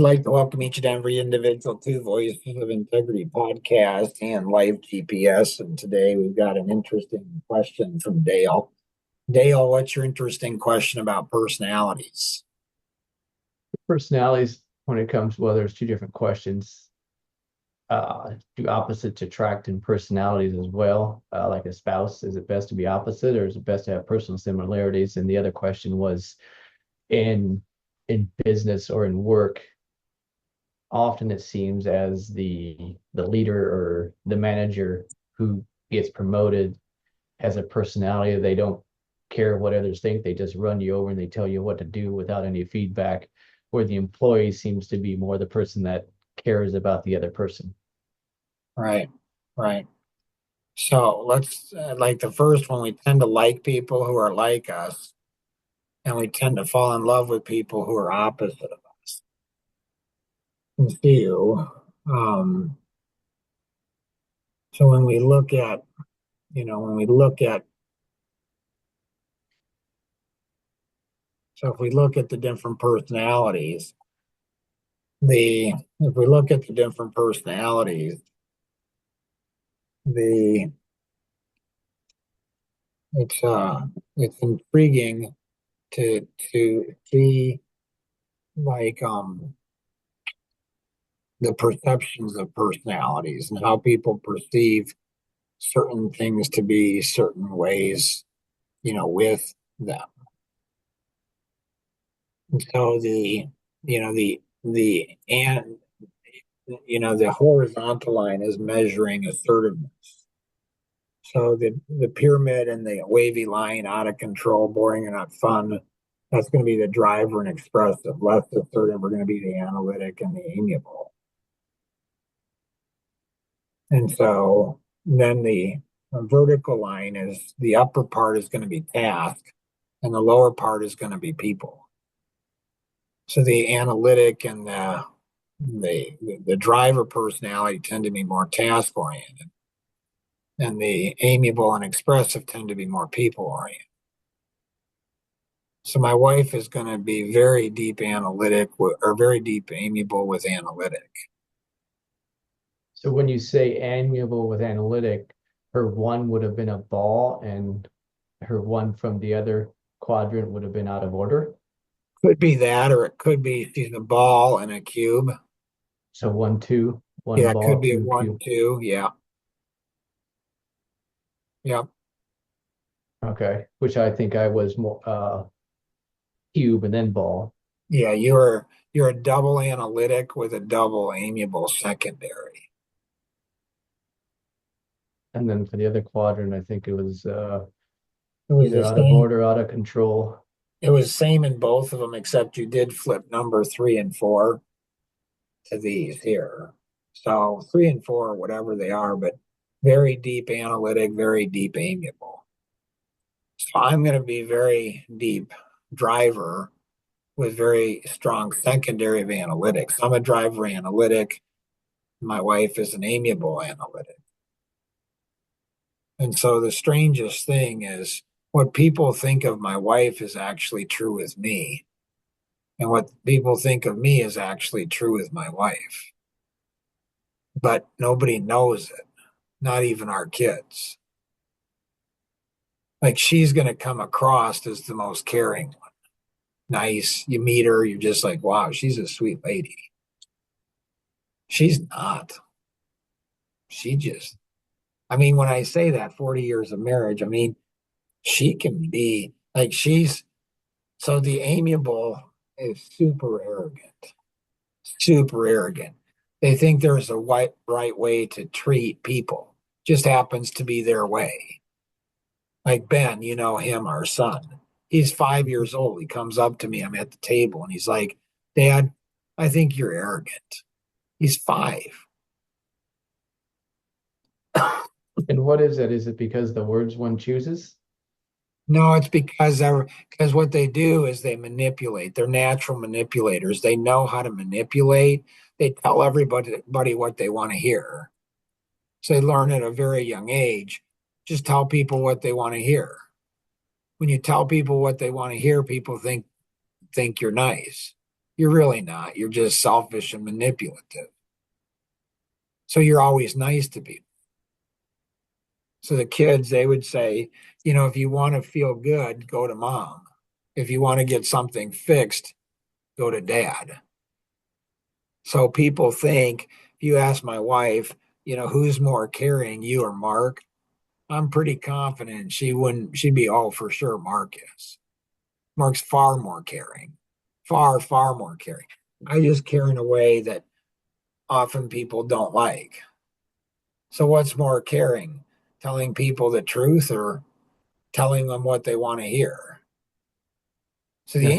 I'd like to welcome each and every individual to Voices of Integrity podcast and Live GPS. And today we've got an interesting question from Dale. Dale, what's your interesting question about personalities? Personalities, when it comes, well, there's two different questions. Do opposites attract in personalities as well? Like a spouse, is it best to be opposite or is it best to have personal similarities? And the other question was in in business or in work, often it seems as the leader or the manager who gets promoted has a personality. They don't care what others think. They just run you over and they tell you what to do without any feedback, where the employee seems to be more the person that cares about the other person. Right, right. So let's, like the first one, we tend to like people who are like us, and we tend to fall in love with people who are opposite of us. And few. Um, so when we look at, when we look at, so if we look at the different personalities, if we look at the different personalities, the it's uh it's intriguing to see like the perceptions of personalities and how people perceive certain things to be certain ways, with them. And so the horizontal line is measuring assertiveness. So the pyramid and the wavy line, out of control, boring and not fun, that's going to be the driver and expressive. Less assertive are going to be the analytic and the amiable. And so then the vertical line is the upper part is going to be task, and the lower part is going to be people. So the analytic and the driver personality tend to be more task oriented, and the amiable and expressive tend to be more people oriented. So my wife is going to be very deep analytic or very deep amiable with analytic. So when you say amiable with analytic, her one would have been a ball and her one from the other quadrant would have been out of order. Could be that, or it could be she's a ball and a cube. So one, two, Yeah, one it could ball, be a two one, cube. two. Yeah. Yeah. Okay. Which I think I was more cube and then ball. Yeah. You're a double analytic with a double amiable secondary. And then for the other quadrant, I think it was It was either the out of same. order, out of control. It was same in both of them, except you did flip number 3 and 4 to these here. So 3 and 4, whatever they are, but very deep analytic, very deep amiable. So I'm going to be very deep driver with very strong secondary of analytics. I'm a driver analytic. My wife is an amiable analytic. And so the strangest thing is what people think of my wife is actually true with me. And what people think of me is actually true with my wife. But nobody knows it, not even our kids. Like she's going to come across as the most caring one. Nice. You meet her, you're just like, wow, she's a sweet lady. She's not. She just, I mean, when I say that 40 years of marriage, I mean, she can be like, so the amiable is super arrogant, super arrogant. They think there's a right way to treat people, just happens to be their way. Like Ben, you know him, our son. He's 5 years old. He comes up to me. I'm at the table and he's like, Dad, I think you're arrogant. He's five. And what is it? Is it because the words one chooses? No, it's because what they do is they manipulate. They're natural manipulators. They know how to manipulate. They tell everybody what they want to hear. So they learn at a very young age. Just tell people what they want to hear. When you tell people what they want to hear, people think you're nice. You're really not. You're just selfish and manipulative. So you're always nice to people. So the kids, they would say, if you want to feel good, go to mom. If you want to get something fixed, go to dad. So people think, if you ask my wife, who's more caring, you or Mark? I'm pretty confident she'd be, oh, for sure, Mark is. Mark's far more caring, far, far more caring. I just care in a way that often people don't like. So what's more caring? Telling people the truth or telling them what they want to hear? So That's a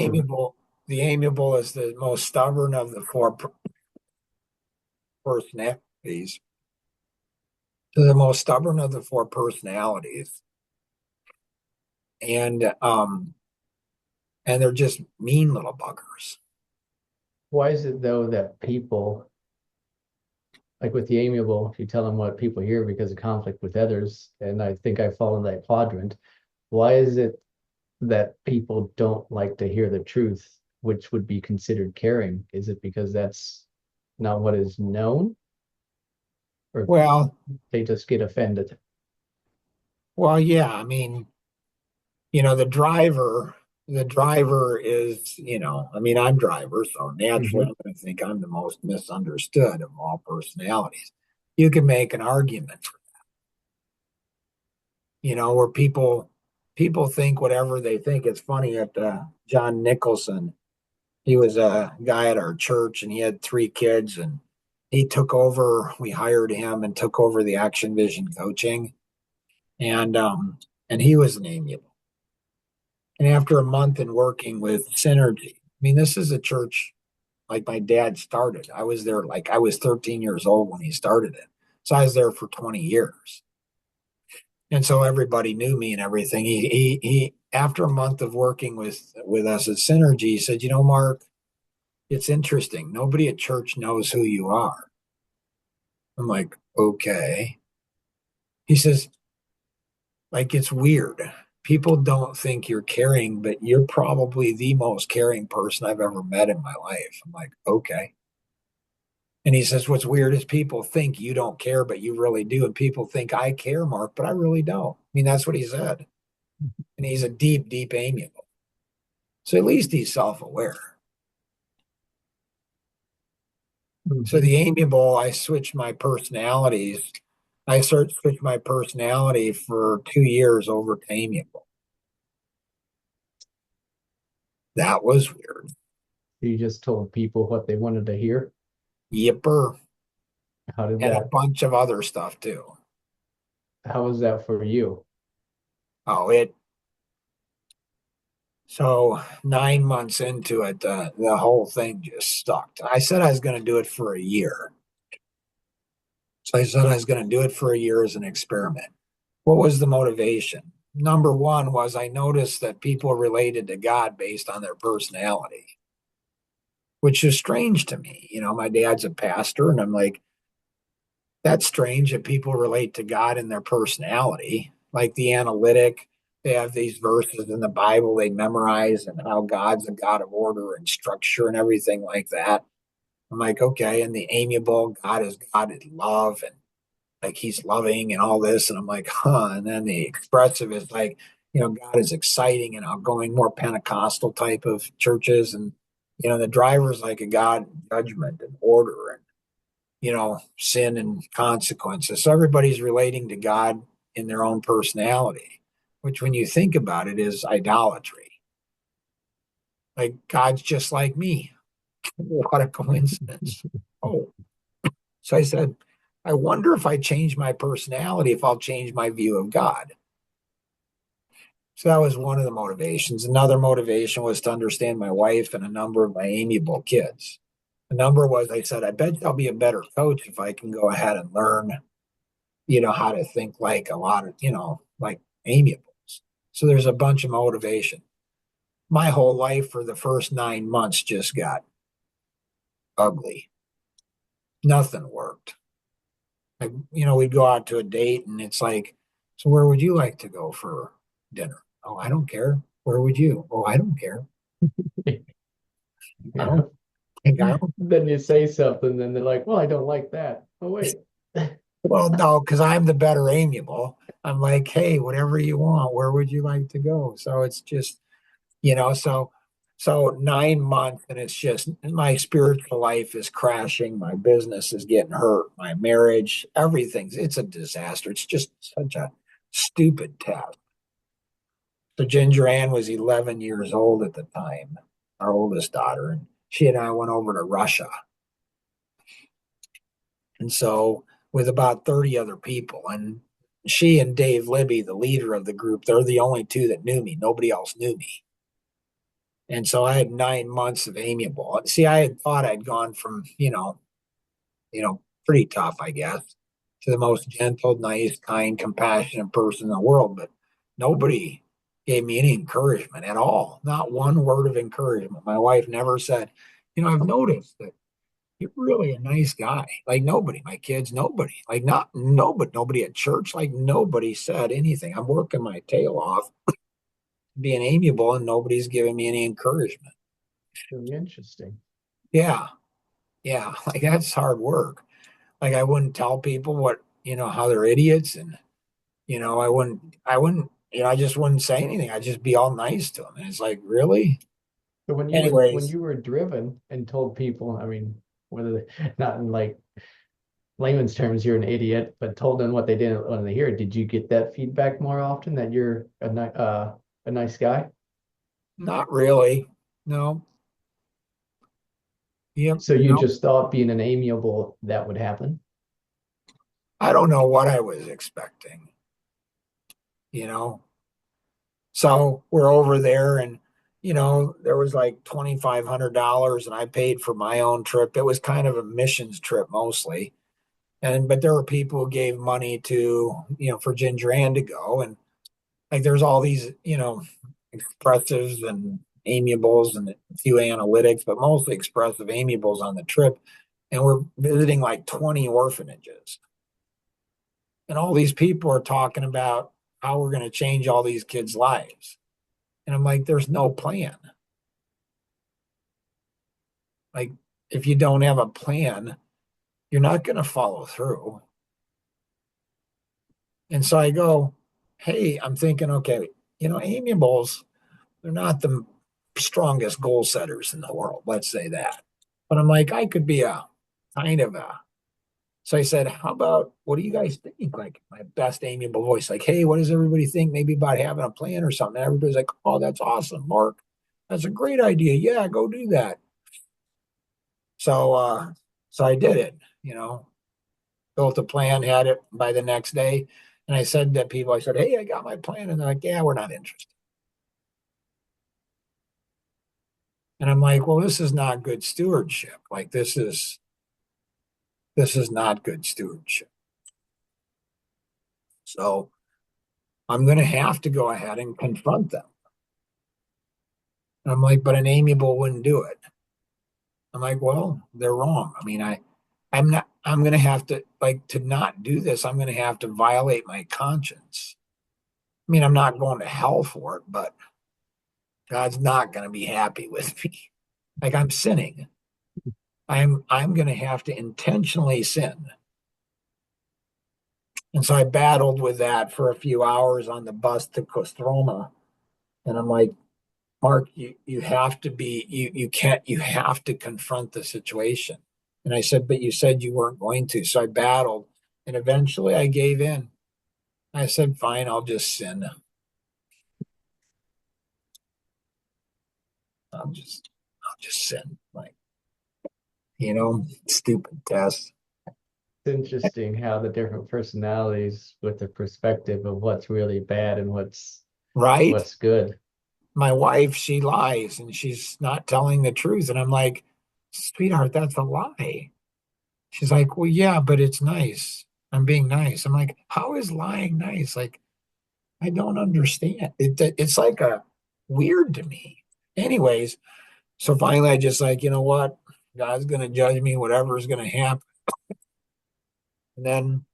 the amiable is the most stubborn of the four personalities. So the most stubborn of the four personalities. And they're just mean little buggers. Why is it though that people, like with the amiable, you tell them what people hear because of conflict with others, and I think I fall in that quadrant. Why is it that people don't like to hear the truth, which would be considered caring? Is it because that's not what is known, or Well, they just get offended? yeah, I mean, the driver is, I mean, I'm driver, so naturally Mhm. I'm going to think I'm the most misunderstood of all personalities. You can make an argument, where people think whatever they think. It's funny at John Nicholson. He was a guy at our church and he had three kids and he took over. We hired him and took over the Action Vision coaching. And he was an amiable. And after a month in working with Synergy, I mean, this is a church like my dad started. I was there like I was 13 years old when he started it. So I was there for 20 years. And so everybody knew me and everything. He after a month of working with us at Synergy, he said, Mark, it's interesting. Nobody at church knows who you are. I'm like, okay. He says, like, it's weird. People don't think you're caring, but you're probably the most caring person I've ever met in my life. I'm like, okay. And he says, what's weird is people think you don't care, but you really do. And people think I care, Mark, but I really don't. I mean, that's what he said. And he's a deep, deep amiable. So at least he's self aware. So Mhm. the amiable, I switched my personalities. Switched my personality for 2 years over to amiable. That was weird. You just told people what they wanted to hear. Yipper. How did And a that, bunch of other stuff too. how was that for you? Oh, so 9 months into it, the whole thing just stuck. I said I was going to do it for a year. So I said I was going to do it for a year as an experiment. What was the motivation? Number one was I noticed that people related to God based on their personality, which is strange to me. My dad's a pastor, and I'm like, that's strange that people relate to God in their personality. Like the analytic, they have these verses in the Bible they memorize and how God's a God of order and structure and everything like that. I'm like, okay. And the amiable, God is love and like he's loving and all this. And I'm like, huh. And then the expressive is like, God is exciting and outgoing, more Pentecostal type of churches. And, the driver's like a God judgment and order and sin and consequences. So everybody's relating to God in their own personality, which when you think about it is idolatry. Like God's just like me. What a coincidence. Oh, so I said, I wonder if I change my personality, if I'll change my view of God. So that was one of the motivations. Another motivation was to understand my wife and a number of my amiable kids. The number was, I said, I bet I'll be a better coach if I can go ahead and learn how to think like a lot of, like amiables. So there's a bunch of motivation. My whole life for the first 9 months just got ugly. Nothing worked. Like, we'd go out to a date and it's like, so where would you like to go for dinner? Oh, I don't care. Where would you? Oh, I don't care. I Yeah. don't. Like, I don't, Then you say something, then they're like, well, I don't like that. Oh, wait. well, no, because I'm the better amiable. I'm like, hey, whatever you want, where would you like to go? So it's just, so 9 months and it's just my spiritual life is crashing, my business is getting hurt, my marriage, everything's it's a disaster. It's just such a stupid test. So Ginger Ann was 11 years old at the time, our oldest daughter, and she and I went over to Russia. And so with about 30 other people, and she and Dave Libby, the leader of the group, they're the only two that knew me. Nobody else knew me. And so I had 9 months of amiable. See, I had thought I'd gone from, pretty tough, I guess, to the most gentle, nice, kind, compassionate person in the world. But nobody gave me any encouragement at all. Not one word of encouragement. My wife never said, I've noticed that you're really a nice guy. Like nobody, my kids, nobody, like not nobody at church, like nobody said anything. I'm working my tail off being amiable and nobody's giving me any encouragement. Really interesting. Yeah. Yeah. Like that's hard work. Like I wouldn't tell people how they're idiots and, I just wouldn't say anything. I'd just be all nice to them. And it's like, really? So when Anyways, you were driven and told people, I mean, whether not in like layman's terms, you're an idiot, but told them what they didn't want to hear, did you get that feedback more often that you're a nice guy? not really. No. Yep. So you No. just thought being an amiable that would happen? I don't know what I was expecting, you know? So we're over there and there was like $2,500 and I paid for my own trip. It was kind of a missions trip mostly. But there were people who gave money to, for Ginger Ann to go. And like there's all these, expressives and amiables and a few analytics, but mostly expressive amiables on the trip. And we're visiting like 20 orphanages. And all these people are talking about how we're going to change all these kids' lives. And I'm like, there's no plan. Like, if you don't have a plan, you're not going to follow through. And so I go, hey, I'm thinking, okay, amiables, they're not the strongest goal setters in the world. Let's say that. But I'm like, I could be a kind of a. So I said, how about what do you guys think? Like my best amiable voice, like, hey, what does everybody think? Maybe about having a plan or something. And everybody's like, oh, that's awesome, Mark. That's a great idea. Yeah, go do that. So so I did it, built a plan, had it by the next day. And I said to people, I said, hey, I got my plan. And they're like, yeah, we're not interested. And I'm like, well, this is not good stewardship. Like this is not good stewardship. So I'm going to have to go ahead and confront them. And I'm like, but an amiable wouldn't do it. I'm like, well, they're wrong. I mean, I'm going to have to, like, to not do this, I'm going to have to violate my conscience. I mean, I'm not going to hell for it, but God's not going to be happy with me. Like I'm sinning. I'm going to have to intentionally sin. And so I battled with that for a few hours on the bus to Kostroma. And I'm like, Mark, you have to be you can't you have to confront the situation. And I said, but you said you weren't going to. So I battled and eventually I gave in. I said, fine, I'll just sin. I'll just sin. Like, stupid test. It's interesting how the different personalities with the perspective of what's really bad and Right? what's good. My wife, she lies and she's not telling the truth. And I'm like, sweetheart, that's a lie. She's like, well, yeah, but it's nice. I'm being nice. I'm like, how is lying nice? Like, I don't understand. It's like a weird to me. Anyways, so finally I just like, you know what? God's gonna judge me, whatever is gonna happen. And then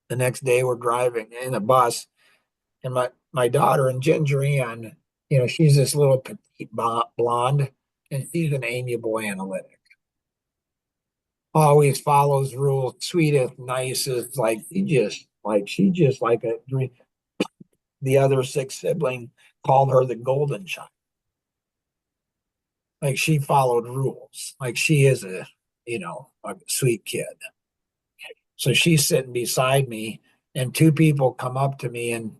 the next day we're driving in a bus, and my daughter and Ginger Ann, she's this little petite blonde, and she's an amiable analytic. always follows rules, sweetest, nicest, like she just like a dream. The other six sibling called her the golden child. Like she followed rules. Like she is a sweet kid. So she's sitting beside me, and two people come up to me, and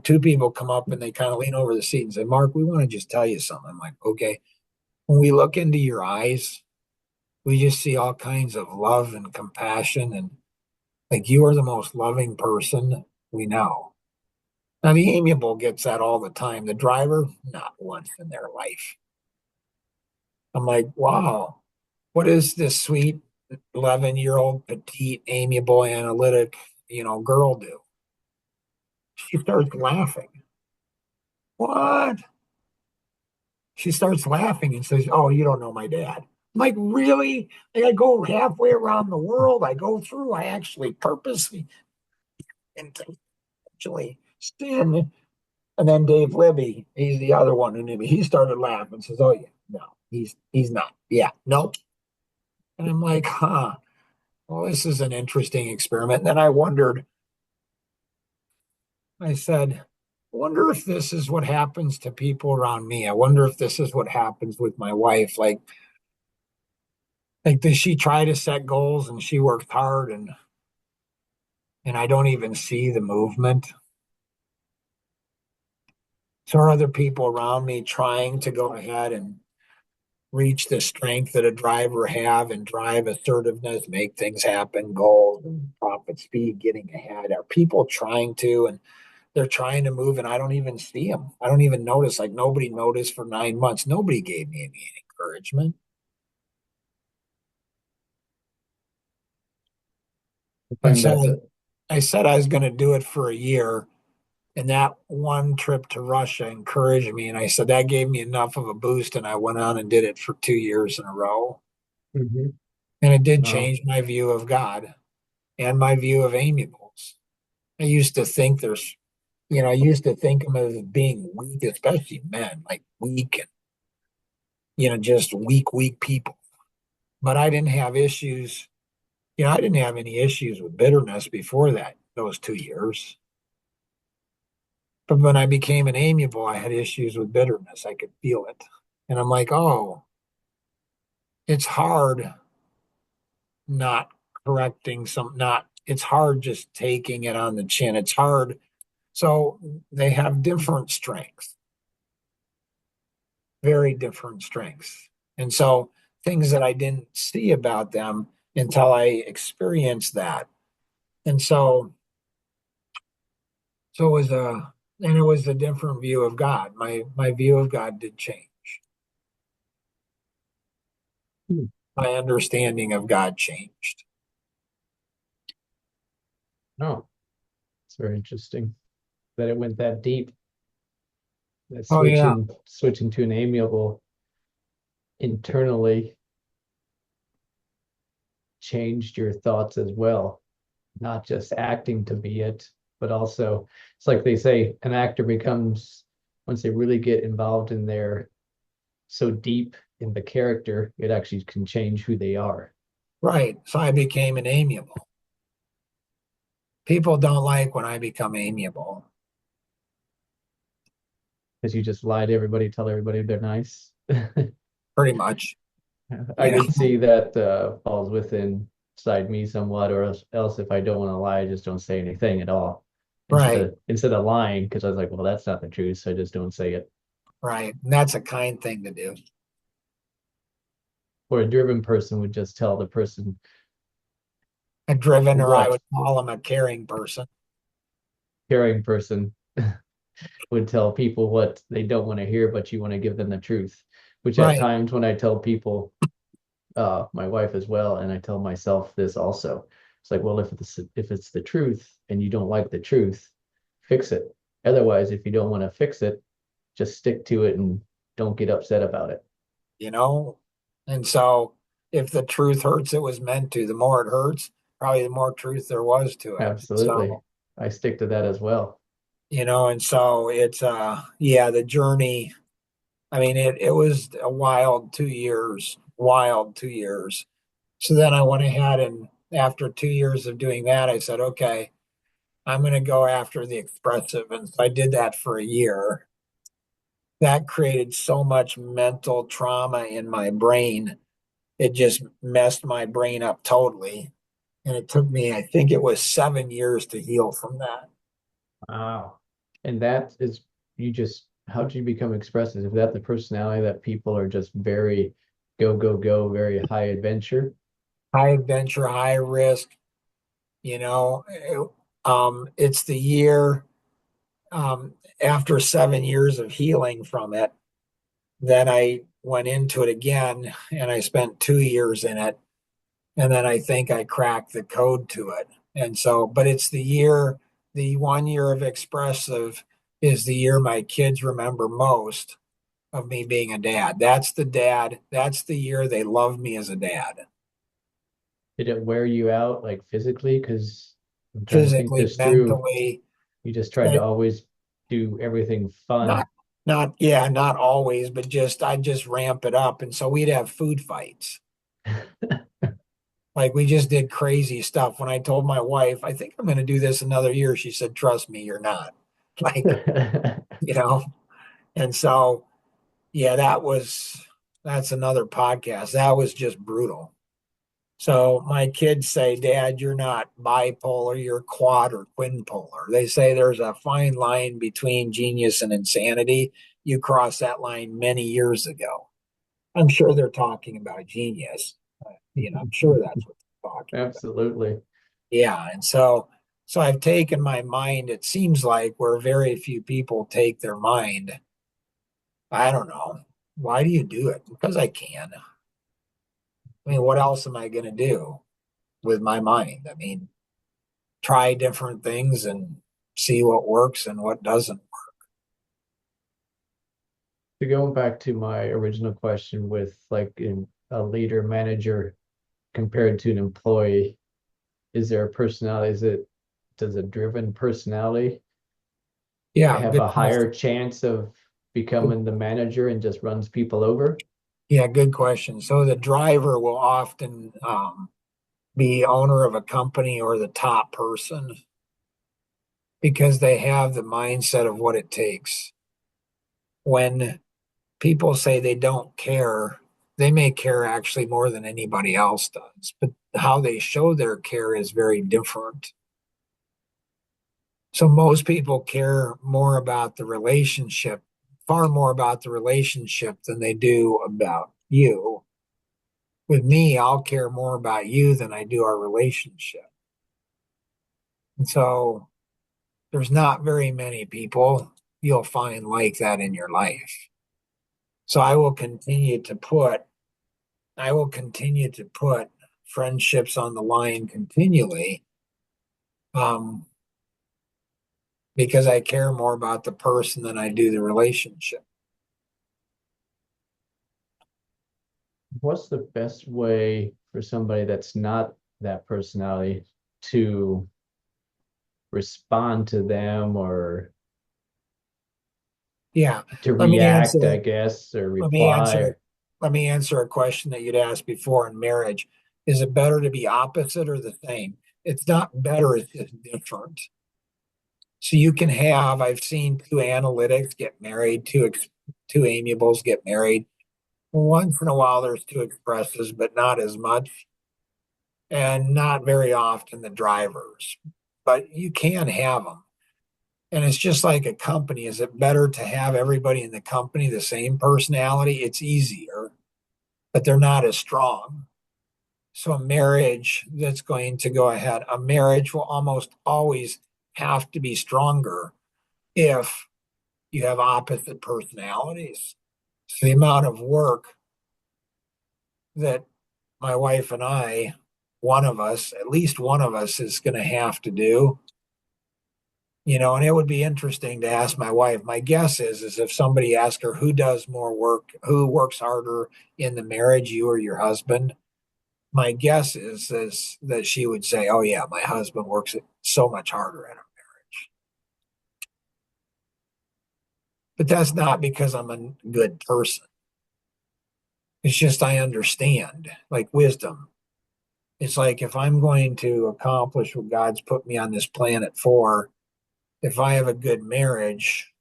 two people come up and they kind of lean over the seat and say, "Mark, we want to just tell you something." I'm like, "Okay." When we look into your eyes, we just see all kinds of love and compassion, and like you are the most loving person we know. Now, the amiable gets that all the time. The driver, not once in their life. I'm like, wow, what is this sweet 11-year-old petite, amiable, analytic, girl do? She starts laughing. What? She starts laughing and says, "Oh, you don't know my dad." I'm like, really? Like, I go halfway around the world. I actually purposely intentionally sin. And then Dave Libby, he's the other one, and he started laughing and says, "Oh yeah, no, he's not. Yeah, no." And I'm like, huh. Well, this is an interesting experiment. And then I said, I wonder if this is what happens to people around me. I wonder if this is what happens with my wife. Like does she try to set goals and she works hard and I don't even see the movement? So are other people around me trying to go ahead and reach the strength that a driver have and drive assertiveness, make things happen, goals and profit speed, getting ahead? Are people trying to and they're trying to move and I don't even see them. I don't even notice. Like nobody noticed for 9 months. Nobody gave me any encouragement. I And find so that's I said I was going to do it for a year. And that one trip to Russia encouraged me. And I said that gave me enough of a boost. And I went on and did it for 2 years in a row. Mhm. And it did Wow. change my view of God and my view of amiables. I used to think I used to think them as being weak, especially men, like weak and, just weak people. But I didn't have issues. I didn't have any issues with bitterness before those 2 years. But when I became an amiable, I had issues with bitterness. I could feel it. And I'm like, oh, it's hard not correcting it's hard just taking it on the chin. It's hard. So they have different strengths, very different strengths. And so things that I didn't see about them until I experienced that. And so it was a different view of God. My view of God did change. Hmm. My understanding of God changed. Oh, it's very interesting that it went that deep. That Oh yeah, switching to an amiable internally changed your thoughts as well, not just acting to be it, but also it's like they say an actor becomes once they really get involved in their so deep in the character, it actually can change who they are. right. So I became an amiable. People don't like when I become amiable. Because you just lie to everybody, tell everybody they're nice. Pretty much. I Yeah. could see that falls within inside me somewhat, or else if I don't want to lie, I just don't say anything at all. Right. Instead of lying, because I was like, well, that's not the truth, so I just don't say it. Right. And that's a kind thing to do. Or a driven person would just tell the person A driven, or I what would call him a caring person. caring person would tell people what they don't want to hear, but you want to give them the truth. Which at Right. times when I tell people, my wife as well, and I tell myself this also, it's like, well, if it's the truth and you don't like the truth, fix it. Otherwise, if you don't want to fix it, just stick to it and don't get upset about it. You know? And so if the truth hurts, it was meant to. The more it hurts, probably the more truth there was to it. Absolutely. So, I stick to that as well. and so it's yeah, the journey. I mean, it was a wild 2 years, wild 2 years. So then I went ahead and after 2 years of doing that, I said, okay, I'm going to go after the expressive. And so I did that for a year. That created so much mental trauma in my brain. It just messed my brain up totally. And it took me, I think it was 7 years to heal from that. Wow. And that is, how did you become expressive? Is that the personality that people are just very go, go, go, very high adventure? High adventure, high risk, it's the year after 7 years of healing from it. Then I went into it again and I spent 2 years in it. And then I think I cracked the code to it. And so, but it's the 1 year of expressive is the year my kids remember most of me being a dad. That's the dad. That's the year they love me as a dad. Did it wear you out like physically? Because I'm trying to think Physically, this through. mentally, You just tried to and always do everything fun. not yeah, not always, but just I just ramp it up. And so we'd have food fights. Like we just did crazy stuff. When I told my wife, I think I'm going to do this another year, she said, trust me, you're not. Like, you know, and so, yeah, that's another podcast. That was just brutal. So my kids say, Dad, you're not bipolar, you're quad or quinpolar. They say there's a fine line between genius and insanity. You crossed that line many years ago. I'm sure they're talking about genius. I'm sure that's what they're talking about. Absolutely. Yeah, and so I've taken my mind, it seems like where very few people take their mind. I don't know. Why do you do it? Because I can. I mean, what else am I going to do with my mind? I mean, try different things and see what works and what doesn't. To go back to my original question with like a leader manager compared to an employee, is there a personality? Does a driven personality Yeah, have good a question. higher chance of Good- becoming the manager and just runs people over? Yeah, good question. So the driver will often be owner of a company or the top person because they have the mindset of what it takes. When people say they don't care, they may care actually more than anybody else does, but how they show their care is very different. So most people care more about the relationship, far more about the relationship than they do about you. With me, I'll care more about you than I do our relationship. And so there's not very many people you'll find like that in your life. So I will continue to put friendships on the line continually, um, because I care more about the person than I do the relationship. What's the best way for somebody that's not that personality to respond to them or Yeah. to Let me answer react, I guess, or let me reply? answer let me answer a question that you'd asked before in marriage. Is it better to be opposite or the same? It's not better, it's just different. So you can have, I've seen two analytics get married, two amiables get married. Once in a while there's two expresses, but not as much, and not very often the drivers. But you can have them. And it's just like a company. Is it better to have everybody in the company the same personality? It's easier, but they're not as strong. So a marriage that's going to go ahead, a marriage will almost always have to be stronger if you have opposite personalities. So the amount of work that my wife and I, one of us, at least one of us, is going to have to do. And it would be interesting to ask my wife. My guess is if somebody asked her who does more work, who works harder in the marriage, you or your husband, my guess is that she would say, "Oh yeah, my husband works so much harder in it." But that's not because I'm a good person. It's just I understand, like wisdom. It's like if I'm going to accomplish what God's put me on this planet for, if I have a good marriage,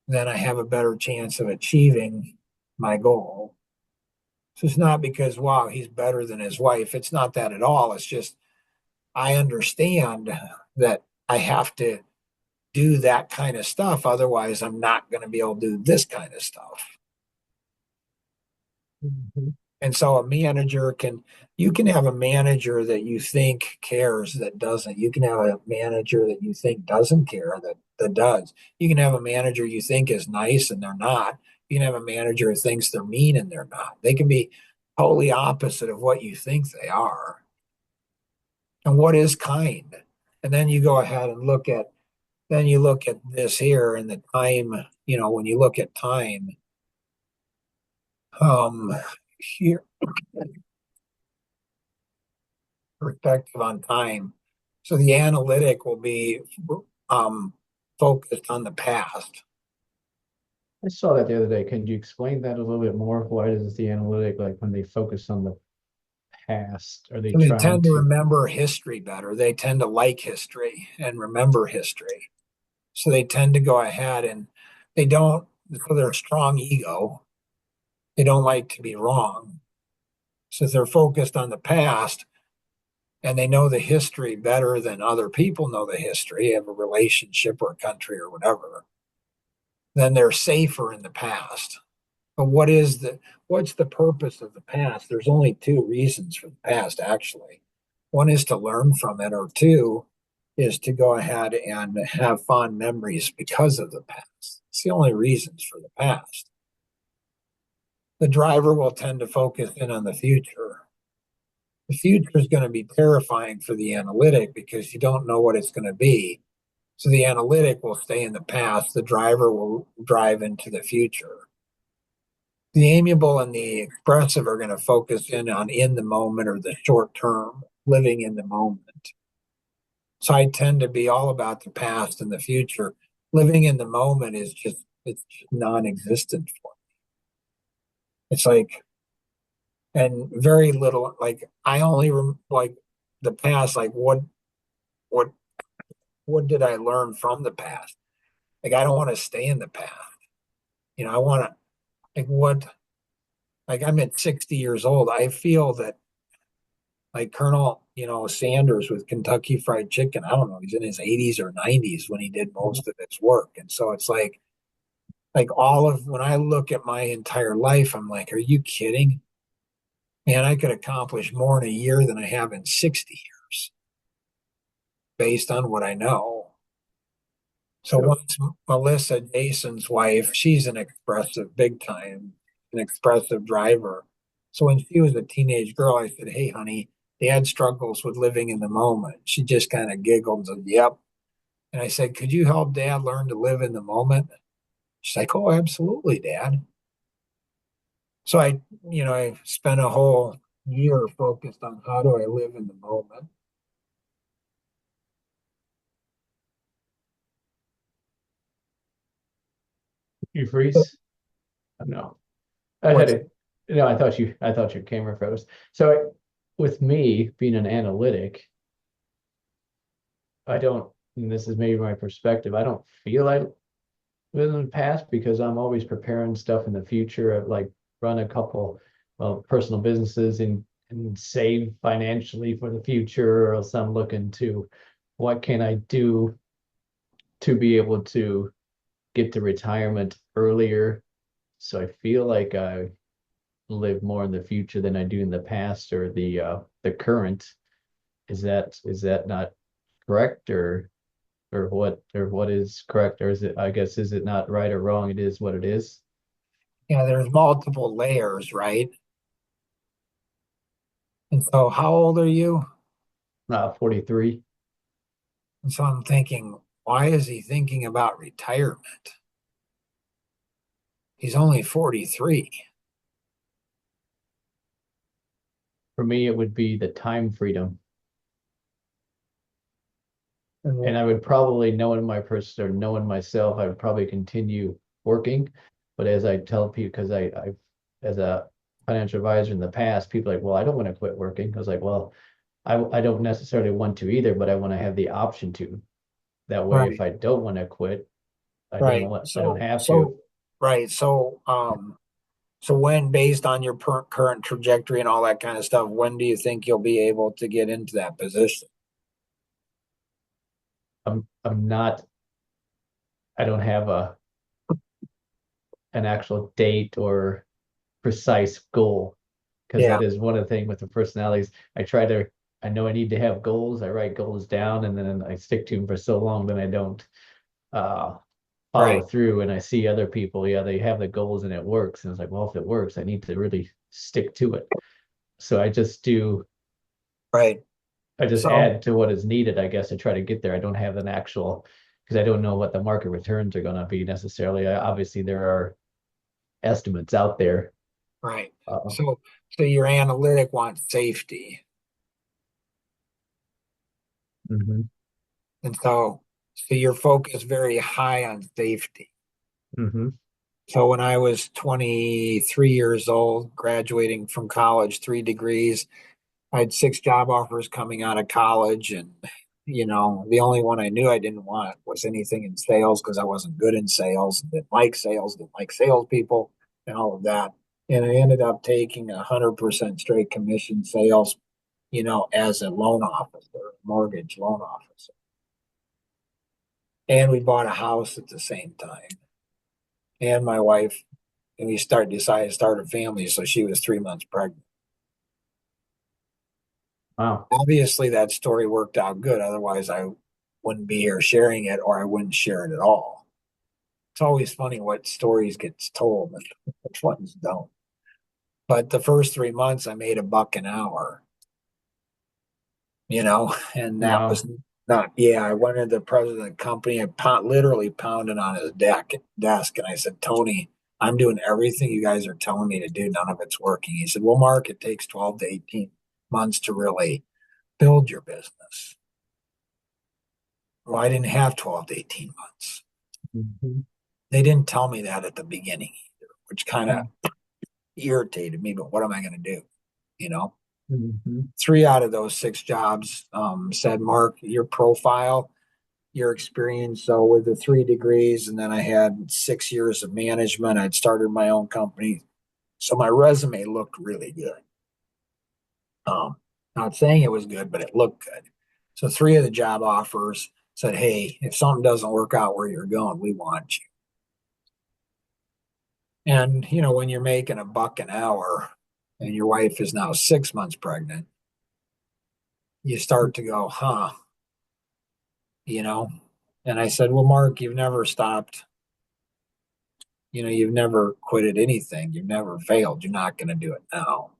then I have a better chance of achieving my goal. So it's not because, wow, he's better than his wife. It's not that at all. It's just I understand that I have to do that kind of stuff. Otherwise, I'm not going to be able to do this kind of stuff. Mhm. And so a manager can, you can have a manager that you think cares that doesn't. You can have a manager that you think doesn't care that does. You can have a manager you think is nice and they're not. You can have a manager who thinks they're mean and they're not. They can be totally opposite of what you think they are. And what is kind? And then you go ahead and then you look at this here and the time, when you look at time, um, here, perspective on time. So the analytic will be um, focused on the past. I saw that the other day. Can you explain that a little bit more? Why does the analytic, like when they focus on the past, are they So they trying tend to to? remember history better. They tend to like history and remember history. So they tend to go ahead and they don't, so they're a strong ego. They don't like to be wrong. So they're focused on the past and they know the history better than other people know the history of a relationship or a country or whatever, then they're safer in the past. But what's the purpose of the past? There's only two reasons for the past, actually. One is to learn from it, or two is to go ahead and have fond memories because of the past. It's the only reasons for the past. The driver will tend to focus in on the future. The future is going to be terrifying for the analytic because you don't know what it's going to be. So the analytic will stay in the past, the driver will drive into the future. The amiable and the expressive are going to focus in the moment or the short term, living in the moment. So I tend to be all about the past and the future. Living in the moment it's just non-existent for me. It's like, and very little, like I only like the past, like what, what did I learn from the past? Like, I don't want to stay in the past. I want to, like, like I'm at 60 years old. I feel that like Colonel, Sanders with Kentucky Fried Chicken. I don't know. He's in his 80s or 90s when he did most of his work. And so it's like all of when I look at my entire life, I'm like, are you kidding? Man, I could accomplish more in a year than I have in 60 years based on what I know. So So once Melissa Jason's wife, she's an expressive, big time, an expressive driver. So when she was a teenage girl, I said, "Hey, honey, Dad struggles with living in the moment." She just kind of giggled and said, "Yep." And I said, "Could you help Dad learn to live in the moment?" She's like, "Oh, absolutely, Dad." So I spent a whole year focused on how do I live in the moment. you freeze? No, I had What's it. No, I thought your camera froze. So with me being an analytic, I don't, and this is maybe my perspective, I don't feel I live in the past because I'm always preparing stuff in the future. I've like run a couple of personal businesses and save financially for the future, or else I'm looking to what can I do to be able to get to retirement earlier. So I feel like I live more in the future than I do in the past or the current. Is that not correct, or what is correct, or is it, I guess, is it not right or wrong? It is what it is. there's multiple layers, right? And so how old are you? 43. And so I'm thinking, why is he thinking about retirement? He's only 43. For me, it would be the time freedom. And And I would probably, knowing my person or knowing myself, I would probably continue working. But as I tell people, because as a financial advisor in the past, people are like, well, I don't want to quit working. I was like, well, I don't necessarily want to either, but I want to have the option to. That way, if Right. I don't want to quit, Right. I don't So, have to. so, right. So when, based on your current trajectory and all that kind of stuff, when do you think you'll be able to get into that position? I'm not, I don't have an actual date or precise goal because Yeah. that is one of the things with the personalities. I know I need to have goals. I write goals down and then I stick to them for so long, then I don't uh, follow Right. through. And I see other people, yeah, they have the goals and it works. And it's like, well, if it works, I need to really stick to it. So Right. I just So, add to what is needed, I guess, to try to get there. I don't have an actual, because I don't know what the market returns are going to be necessarily. Obviously, there are estimates out there. right. Uh, So your analytic wants safety. mhm, And so you're focused very high on safety. mhm. So when I was 23 years old, graduating from college, 3 degrees, I had 6 job offers coming out of college. And, the only one I knew I didn't want was anything in sales because I wasn't good in sales, didn't like salespeople, and all of that. And I ended up taking 100% straight commission sales, as a loan officer, mortgage loan officer. And we bought a house at the same time. And my wife, and decided to start a family. So she was 3 months pregnant. Wow. Obviously, that story worked out good. Otherwise, I wouldn't be here sharing it, or I wouldn't share it at all. It's always funny what stories gets told and which ones don't. But the first 3 months, I made $1 an hour, and that was Wow. not, yeah. I went to the president of the company. Literally pounded on his desk, and I said, Tony, I'm doing everything you guys are telling me to do. None of it's working. He said, well, Mark, it takes 12 to 18 months to really build your business. Well, I didn't have 12 to 18 months. Mhm, They didn't tell me that at the beginning either, which kind of mhm, irritated me, but what am I going to do? You know, mhm. 3 out of those 6 jobs said, Mark, your profile, your experience. So with the 3 degrees, and then I had 6 years of management, I'd started my own company. So my resume looked really good. Um, Not saying it was good, but it looked good. So 3 of the job offers said, hey, if something doesn't work out where you're going, we want you. And, when you're making $1 an hour and your wife is now 6 months pregnant, you start to go, huh, you know? And I said, well, Mark, you've never stopped. You've never quitted anything. You've never failed. You're not going to do it now.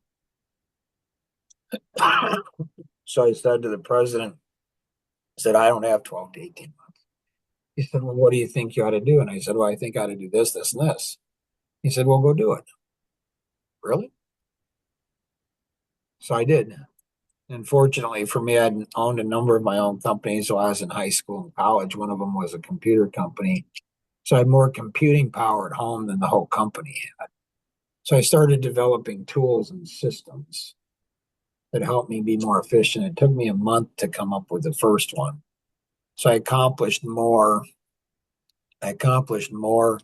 So I said to the president, I said, I don't have 12 to 18 months. He said, well, what do you think you ought to do? And I said, well, I think I ought to do this, this, and this. He said, well, go do it. Really? So I did. And fortunately for me, I'd owned a number of my own companies while I was in high school and college. One of them was a computer company. So I had more computing power at home than the whole company had. So I started developing tools and systems that helped me be more efficient. It took me a month to come up with the first one. So I accomplished more. I accomplished more.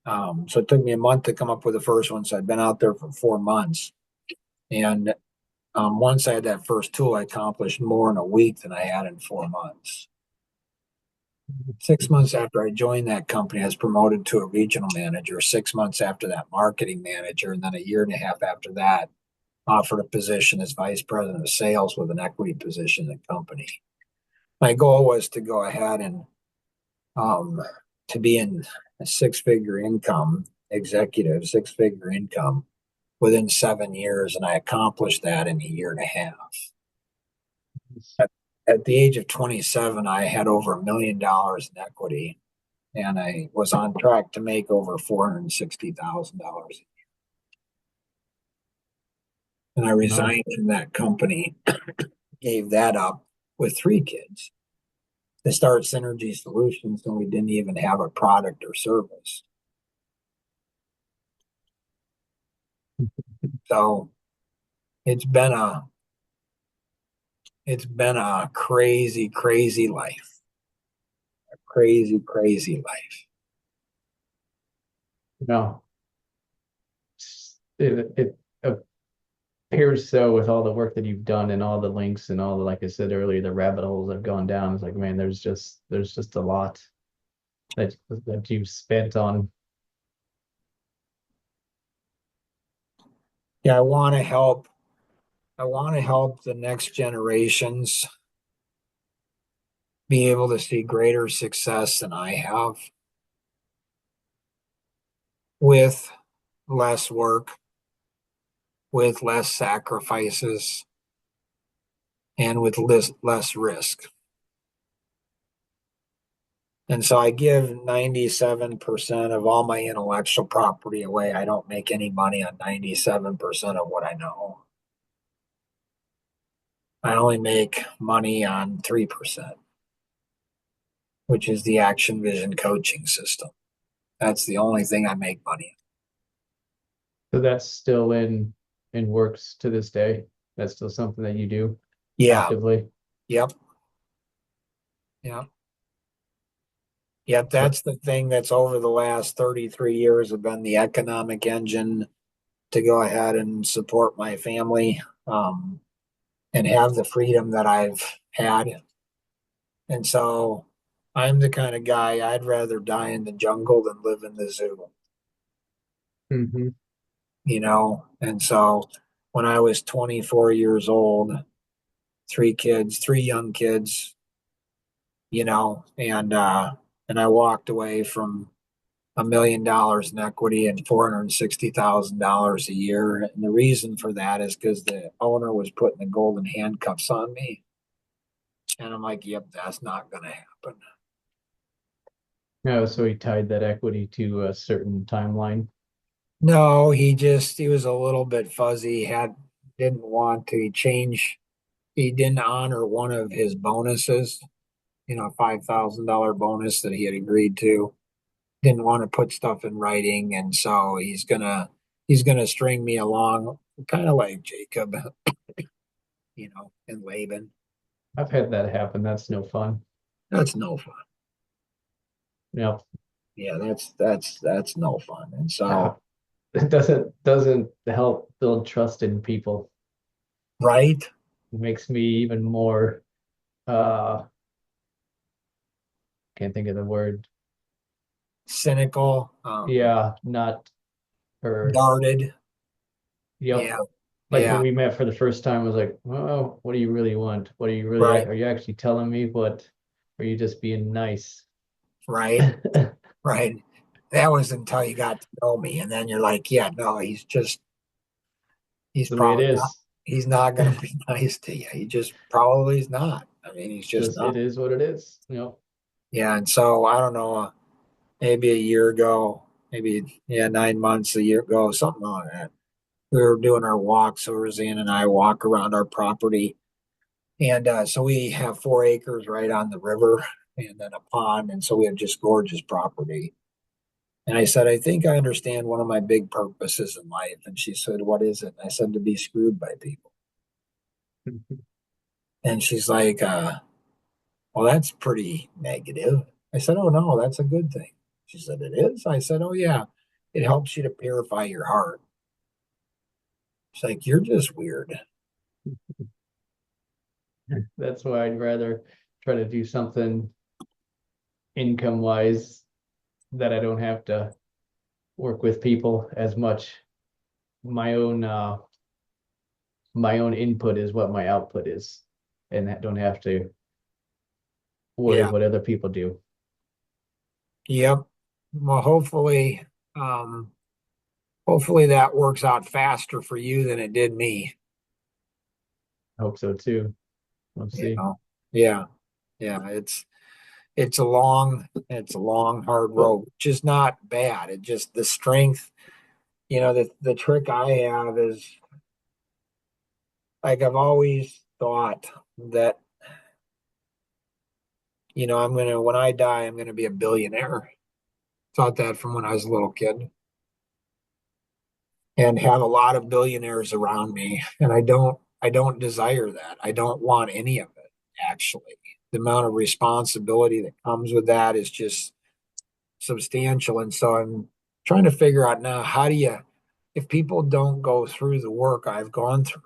So it took me a month to come up with the first one. So I'd been out there for 4 months. And once I had that first tool, I accomplished more in a week than I had in 4 months. 6 months after I joined that company, I was promoted to a regional manager. 6 months after that, marketing manager. And then a year and a half after that, offered a position as vice president of sales with an equity position in the company. My goal was to go ahead and um, to be in a six figure income within 7 years. And I accomplished that in a year and a half. At the age of 27, I had over $1 million in equity, and I was on track to make over $460,000. And I Wow. resigned from that company, gave that up with 3 kids to start Synergy Solutions, and we didn't even have a product or service. So it's been a it's been a crazy, crazy life. Crazy, crazy life. No, it appears so with all the work that you've done and all the links and all the, like I said earlier, the rabbit holes I've gone down. It's like, man, there's just a lot that you've spent on. Yeah, I want to help the next generations be able to see greater success than I have with less work, with less sacrifices, and with less risk. And so I give 97% of all my intellectual property away. I don't make any money on 97% of what I know. I only make money on 3%, which is the Action Vision coaching system. That's the only thing I make money So that's still in works to this day. That's still something that you do on. Yeah. actively. Yep. Yep. Yep. So That's the thing that's over the last 33 years have been the economic engine to go ahead and support my family, and have the freedom that I've had. And so I'm the kind of guy I'd rather die in the jungle than live in the zoo, mhm. you know? And so when I was 24 years old, three kids, three young kids, and I walked away from $1 million in equity and $460,000 a year. And the reason for that is because the owner was putting the golden handcuffs on me. And I'm like, yep, that's not going to happen. No, so he tied that equity to a certain timeline. No, he was a little bit fuzzy. Didn't want to change. He didn't honor one of his bonuses, $5,000 bonus that he had agreed to. Didn't want to put stuff in writing, and so he's gonna string me along, kind of like Jacob, and Laban. I've had that happen. That's no fun. That's no fun. Yep. Yeah, that's no fun. And Yeah. so, It doesn't help build trust in people. right, It makes me even more uh can't think of the word. cynical, Yeah, not her. guarded. Yep. Yeah, Like when yeah, we met for the first time, I was like, oh, what do you really want? What are you really, right, are you actually telling me what, are you just being nice? right. Right. That was until you got to know me. And then you're like, yeah, no, he's The way it probably not, is. he's not going to be nice to you. He just probably is not. I mean, he's just Just, it not. is what it is. Yep. Yeah. And so I don't know, maybe a year ago, maybe, yeah, 9 months, a year ago, something like that. We were doing our walk. So Roseanne and I walk around our property. And so we have 4 acres right on the river and then a pond. And so we have just gorgeous property. And I said, I think I understand one of my big purposes in life. And she said, what is it? And I said, to be screwed by people. And she's like, well, that's pretty negative. I said, oh, no, that's a good thing. She said, it is? I said, oh, yeah, it helps you to purify your heart. She's like, you're just weird. That's why I'd rather try to do something income wise that I don't have to work with people as much. My own my own input is what my output is, and I don't have to worry Yeah. what other people do. Yep. Well, um, hopefully that works out faster for you than it did me. I hope so too. We'll You see. know? Yeah. Yeah. It's a long, hard Well, road, which is not bad. It just the strength, the trick I have is like I've always thought that, when I die, I'm gonna be a billionaire. Thought that from when I was a little kid. and have a lot of billionaires around me. And I don't desire that. I don't want any of it, actually. The amount of responsibility that comes with that is just substantial. And so I'm trying to figure out now, how do you, if people don't go through the work I've gone through,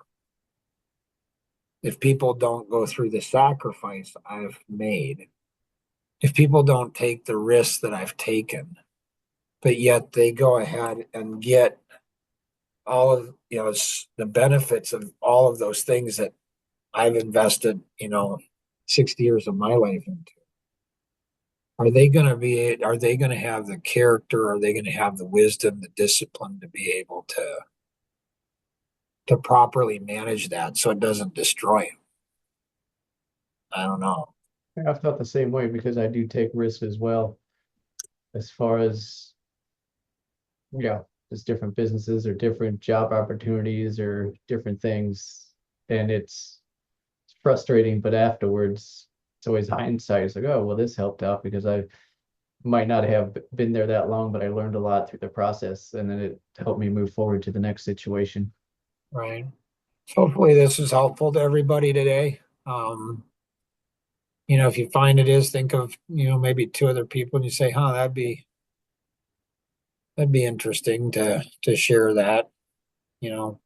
if people don't go through the sacrifice I've made, if people don't take the risks that I've taken, but yet they go ahead and get all of, the benefits of all of those things that I've invested, 60 years of my life into. Are they going to have the character? Are they going to have the wisdom, the discipline to be able to properly manage that so it doesn't destroy them? I don't know. I felt the same way because I do take risks as well, as far as, yeah, just different businesses or different job opportunities or different things. And it's frustrating, but afterwards, it's always hindsight. It's like, oh, well, this helped out because I might not have been there that long, but I learned a lot through the process, and then it helped me move forward to the next situation. Right. So hopefully this is helpful to everybody today. If you find it is, think of, maybe two other people and you say, huh, that'd be interesting to share that. You know,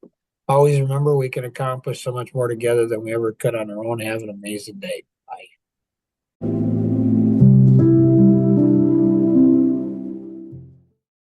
always remember we can accomplish so much more together than we ever could on our own. Have an amazing day. Bye.